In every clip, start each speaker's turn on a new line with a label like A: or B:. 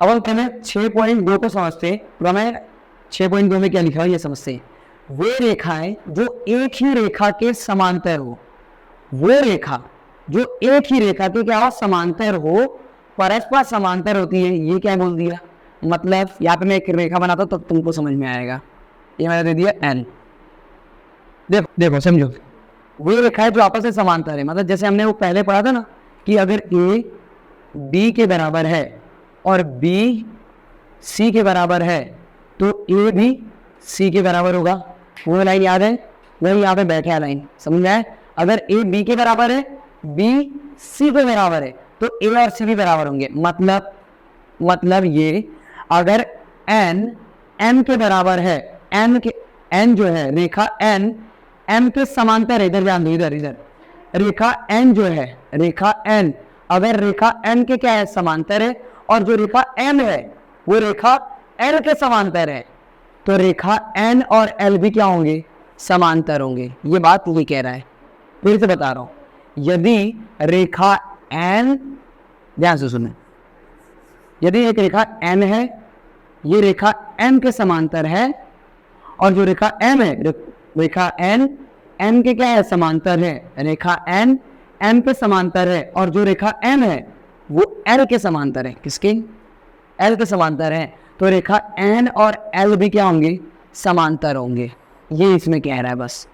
A: अब हम हमें 6.2 को समझते हैं, तो हमें 6.2 में क्या लिखा है ये समझते हैं। वो रेखाएं जो एक ही रेखा के समांतर हो, वो रेखा जो एक ही रेखा के क्या हो, समांतर हो, परस्पर समांतर होती है, ये क्या बोल दिया। मतलब यहाँ पे मैं एक रेखा बनाता हूं तो तुमको समझ में आएगा। ये मैंने दे दिया एन। देखो देखो समझो, वो रेखाएं जो आपस में समांतर है, मतलब जैसे हमने वो पहले पढ़ा था ना कि अगर ए बी के बराबर है और बी सी के बराबर है तो ए भी सी के बराबर होगा। वो लाइन याद है, वही यहाँ पे बैठे है लाइन, समझ में आए। अगर ए बी के बराबर है, बी सी के बराबर है, तो ए और सी भी बराबर होंगे। मतलब ये अगर एन एम के बराबर है, एन जो है रेखा एन एम के समांतर है, इधर ध्यान दो, इधर रेखा एन जो है, रेखा एन अगर रेखा एन के क्या है, समांतर है, और जो रेखा एम है वो रेखा एल के समांतर है, तो रेखा एन और एल भी क्या होंगे, समांतर होंगे। ये बात ये कह रहा है, फिर से बता रहा हूं। यदि रेखा एन, ध्यान से सुने, यदि एक रेखा एन है, ये रेखा एम के समांतर है, और जो रेखा एम है, रेखा एन के क्या है, समांतर है, रेखा एन एम के समांतर है, और जो रेखा एम है वो एल के समांतर है। किसके, एल के समांतर है, तो रेखा एन और एल भी क्या होंगे, समांतर होंगे। ये इसमें कह रहा है, बस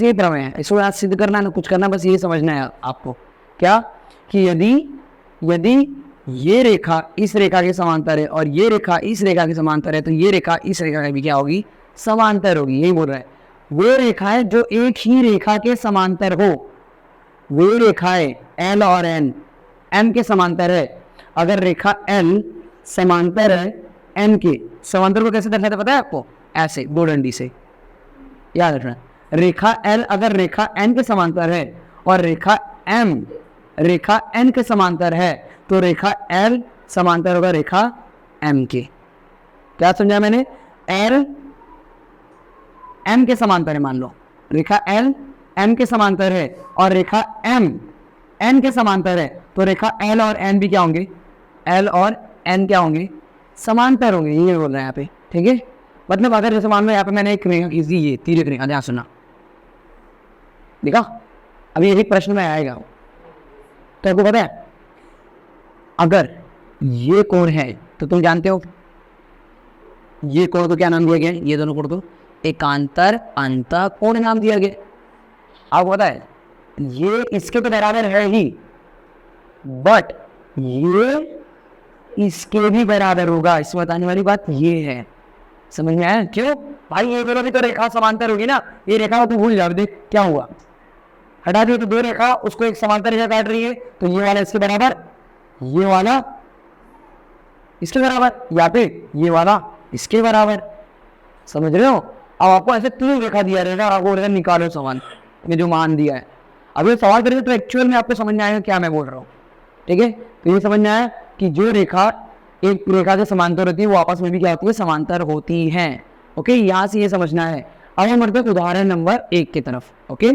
A: ये प्रमेय है, इसको आज सिद्ध करना है ना कुछ करना, बस ये समझना है आपको क्या, कि यदि ये रेखा इस रेखा के समांतर है और ये रेखा इस रेखा के समांतर है, तो ये रेखा इस रेखा की भी क्या होगी, समांतर होगी। यही बोल रहा है, वो रेखाएं जो एक ही रेखा के समांतर हो, वो रेखाएं एल और एन एम के समांतर है। अगर रेखा एल समांतर है एन के, समांतर को कैसे दर्शाते पता है आपको, ऐसे दो डंडी से, याद रखना। रेखा एल अगर रेखा एन के समांतर है और रेखा एन के समांतर है, तो रेखा एल समांतर होगा रेखा एम के। क्या समझा मैंने, एल एम के समांतर है, मान लो रेखा एल एम के समांतर है और रेखा एम एन के समांतर है, तो रेखा एल और एन भी क्या होंगे, एल और एन क्या होंगे, समांतर होंगे। ये बोल रहे हैं यहाँ पे, ठीक है। मतलब अगर जैसे मान लो यहाँ पे मैंने एक रेखा खींच दी, ये तिर्यक रेखा, ध्यान सुना, देखा, अभी यही प्रश्न में आएगा, तो आपको पता है अगर ये कोण है तो तुम जानते हो ये कोण को क्या नाम दिया गया, ये दोनों कोण को एकांतर अंतःकोण नाम दिया गया। आपको पता है ये इसके तो बराबर है ही, बट ये इसके भी बराबर होगा। इसमें बताने वाली बात ये है, समझ में आया। क्यों भाई, ये दोनों भी तो रेखा समांतर होगी ना, ये रेखा को भूल जाओ, देख क्या हुआ, हटा दिया तो दो रेखा उसको एक समांतर रेखा काट रही है, तो ये वाला इसके बराबर, ये वाला इसके बराबर, या फिर ये वाला इसके बराबर, समझ रहे हो। अब आपको ऐसे तीन रेखा दिया रहेगा, आपको रेखा निकालो सवाल में जो मान दिया है। अब ये सवाल करेंगे तो एक्चुअल में आपको समझ में आएगा क्या मैं बोल रहा हूँ, ठीक है। तो ये समझ में आया कि जो रेखा एक रेखा के समांतर होती है वो आपस में भी क्या होती है, समांतर होती हैं। ओके, यहाँ से ये समझना है। अब हम बढ़ते हैं उदाहरण नंबर 1 की तरफ। ओके।